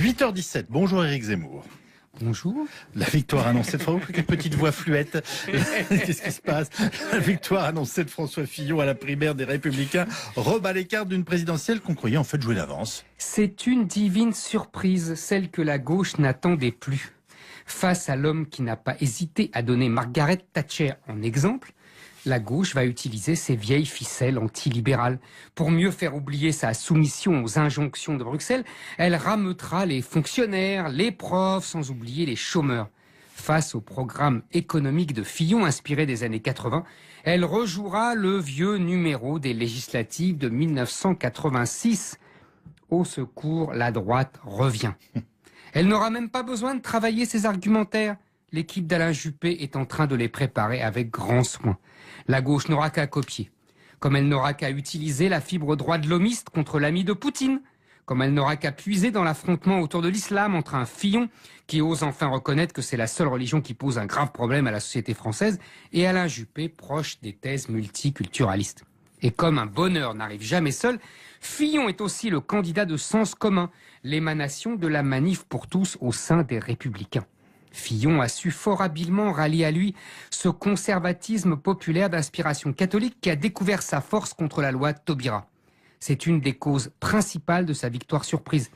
8h17, bonjour Éric Zemmour. Bonjour. La victoire annoncée de François... Quelle petite voix fluette. Qu'est-ce qui se passe? La victoire annoncée de François Fillon à la primaire des Républicains rebat les cartes d'une présidentielle qu'on croyait en fait jouer d'avance. C'est une divine surprise, celle que la gauche n'attendait plus. Face à l'homme qui n'a pas hésité à donner Margaret Thatcher en exemple, la gauche va utiliser ses vieilles ficelles antilibérales. Pour mieux faire oublier sa soumission aux injonctions de Bruxelles, elle rameutera les fonctionnaires, les profs, sans oublier les chômeurs. Face au programme économique de Fillon inspiré des années 80, elle rejouera le vieux numéro des législatives de 1986. Au secours, la droite revient. Elle n'aura même pas besoin de travailler ses argumentaires. L'équipe d'Alain Juppé est en train de les préparer avec grand soin. La gauche n'aura qu'à copier. Comme elle n'aura qu'à utiliser la fibre droite-lomiste contre l'ami de Poutine. Comme elle n'aura qu'à puiser dans l'affrontement autour de l'islam entre un Fillon qui ose enfin reconnaître que c'est la seule religion qui pose un grave problème à la société française et Alain Juppé proche des thèses multiculturalistes. Et comme un bonheur n'arrive jamais seul, Fillon est aussi le candidat de Sens commun, l'émanation de la manif pour tous au sein des Républicains. Fillon a su fort habilement rallier à lui ce conservatisme populaire d'inspiration catholique qui a découvert sa force contre la loi Taubira. C'est une des causes principales de sa victoire surprise.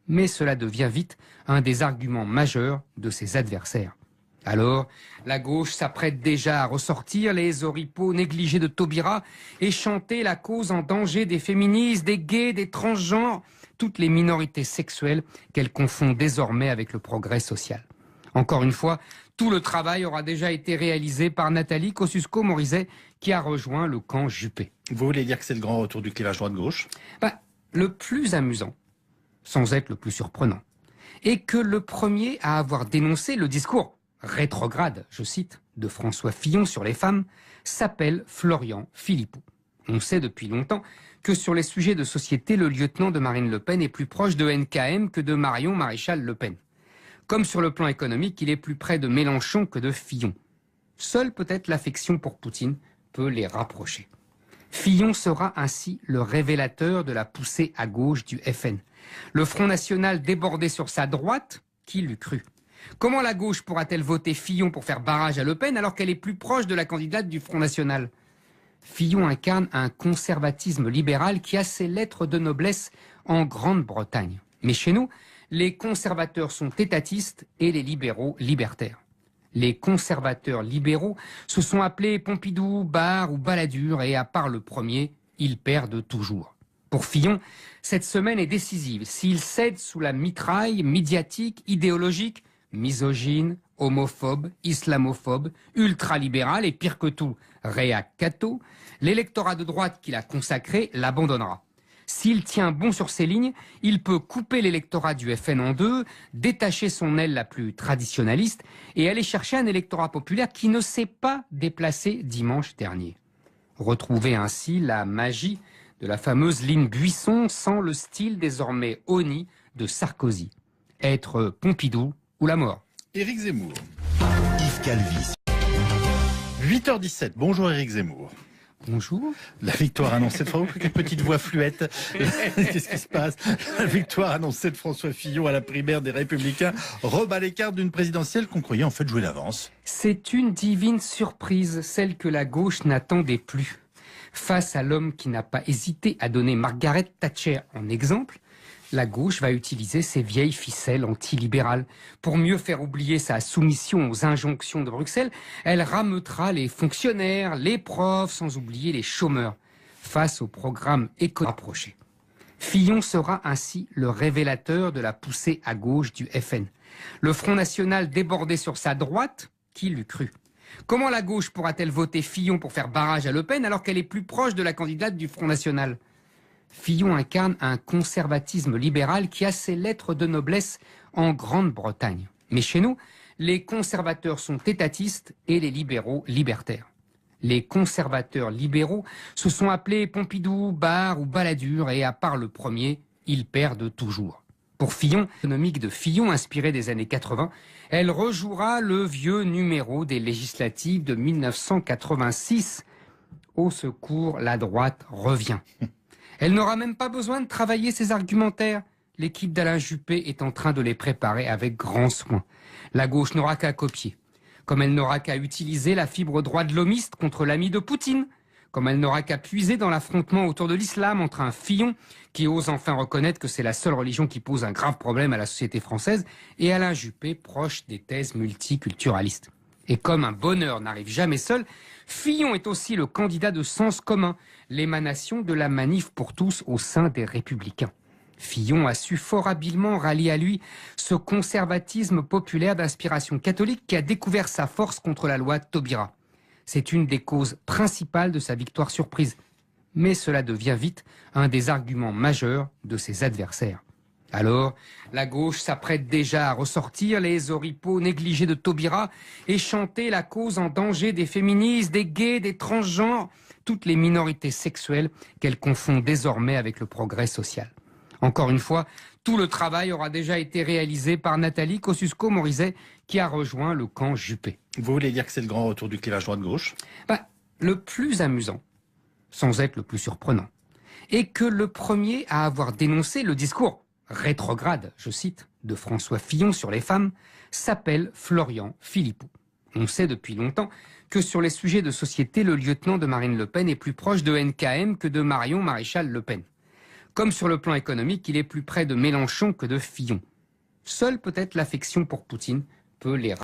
Mais cela devient vite un des arguments majeurs de ses adversaires. Alors, la gauche s'apprête déjà à ressortir les oripeaux négligés de Taubira et chanter la cause en danger des féministes, des gays, des transgenres, toutes les minorités sexuelles qu'elle confond désormais avec le progrès social. Encore une fois, tout le travail aura déjà été réalisé par Nathalie Kosciusko-Morizet qui a rejoint le camp Juppé. Vous voulez dire que c'est le grand retour du clivage droite-gauche? Le plus amusant, sans être le plus surprenant, est que le premier à avoir dénoncé le discours rétrograde, je cite, de François Fillon sur les femmes, s'appelle Florian Philippot. On sait depuis longtemps que sur les sujets de société, le lieutenant de Marine Le Pen est plus proche de NKM que de Marion Maréchal Le Pen. Comme sur le plan économique, il est plus près de Mélenchon que de Fillon. Seule peut-être l'affection pour Poutine peut les rapprocher. Fillon sera ainsi le révélateur de la poussée à gauche du FN. Le Front National débordé sur sa droite, qui l'eût cru? Comment la gauche pourra-t-elle voter Fillon pour faire barrage à Le Pen alors qu'elle est plus proche de la candidate du Front National? Fillon incarne un conservatisme libéral qui a ses lettres de noblesse en Grande-Bretagne. Mais chez nous, les conservateurs sont étatistes et les libéraux libertaires. Les conservateurs libéraux se sont appelés Pompidou, Barre ou Balladur et à part le premier, ils perdent toujours. Pour Fillon, cette semaine est décisive. S'il cède sous la mitraille médiatique, idéologique, misogyne, homophobe, islamophobe, ultralibéral et pire que tout, réac-catho, l'électorat de droite qu'il a consacré l'abandonnera. S'il tient bon sur ses lignes, il peut couper l'électorat du FN en deux, détacher son aile la plus traditionnaliste et aller chercher un électorat populaire qui ne s'est pas déplacé dimanche dernier. Retrouver ainsi la magie de la fameuse ligne Buisson sans le style désormais honni de Sarkozy. Être Pompidou ou la mort. Éric Zemmour. Yves Calvi. 8h17, bonjour Éric Zemmour. Bonjour. La victoire annoncée de François... Quelle petite voix fluette. Qu'est-ce qui se passe? La victoire annoncée de François Fillon à la primaire des Républicains rebat les cartes d'une présidentielle qu'on croyait en fait jouer d'avance. C'est une divine surprise, celle que la gauche n'attendait plus. Face à l'homme qui n'a pas hésité à donner Margaret Thatcher en exemple, la gauche va utiliser ses vieilles ficelles antilibérales. Pour mieux faire oublier sa soumission aux injonctions de Bruxelles, elle rameutera les fonctionnaires, les profs, sans oublier les chômeurs. Face au programme économique rapproché. Fillon sera ainsi le révélateur de la poussée à gauche du FN. Le Front National débordé sur sa droite, qui l'eût cru? Comment la gauche pourra-t-elle voter Fillon pour faire barrage à Le Pen alors qu'elle est plus proche de la candidate du Front National? Fillon incarne un conservatisme libéral qui a ses lettres de noblesse en Grande-Bretagne. Mais chez nous, les conservateurs sont étatistes et les libéraux libertaires. Les conservateurs libéraux se sont appelés Pompidou, Barre ou Balladur et à part le premier, ils perdent toujours. Pour Fillon, économique de Fillon inspiré des années 80, elle rejouera le vieux numéro des législatives de 1986. Au secours, la droite revient. Elle n'aura même pas besoin de travailler ses argumentaires. l'équipe d'Alain Juppé est en train de les préparer avec grand soin. La gauche n'aura qu'à copier. Comme elle n'aura qu'à utiliser la fibre droite de l'homiste contre l'ami de Poutine. Comme elle n'aura qu'à puiser dans l'affrontement autour de l'islam entre un Fillon qui ose enfin reconnaître que c'est la seule religion qui pose un grave problème à la société française et Alain Juppé proche des thèses multiculturalistes. Et comme un bonheur n'arrive jamais seul, Fillon est aussi le candidat de Sens commun, l'émanation de la manif pour tous au sein des Républicains. Fillon a su fort habilement rallier à lui ce conservatisme populaire d'inspiration catholique qui a découvert sa force contre la loi Taubira. C'est une des causes principales de sa victoire surprise. Mais cela devient vite un des arguments majeurs de ses adversaires. Alors, la gauche s'apprête déjà à ressortir les oripeaux négligés de Taubira et chanter la cause en danger des féministes, des gays, des transgenres, toutes les minorités sexuelles qu'elle confond désormais avec le progrès social. Encore une fois, tout le travail aura déjà été réalisé par Nathalie Kosciusko-Morizet qui a rejoint le camp Juppé. Vous voulez dire que c'est le grand retour du clivage droite-gauche? Le plus amusant, sans être le plus surprenant, est que le premier à avoir dénoncé le discours rétrograde, je cite, de François Fillon sur les femmes, s'appelle Florian Philippot. On sait depuis longtemps que sur les sujets de société, le lieutenant de Marine Le Pen est plus proche de NKM que de Marion Maréchal Le Pen. Comme sur le plan économique, il est plus près de Mélenchon que de Fillon. Seule peut-être l'affection pour Poutine peut les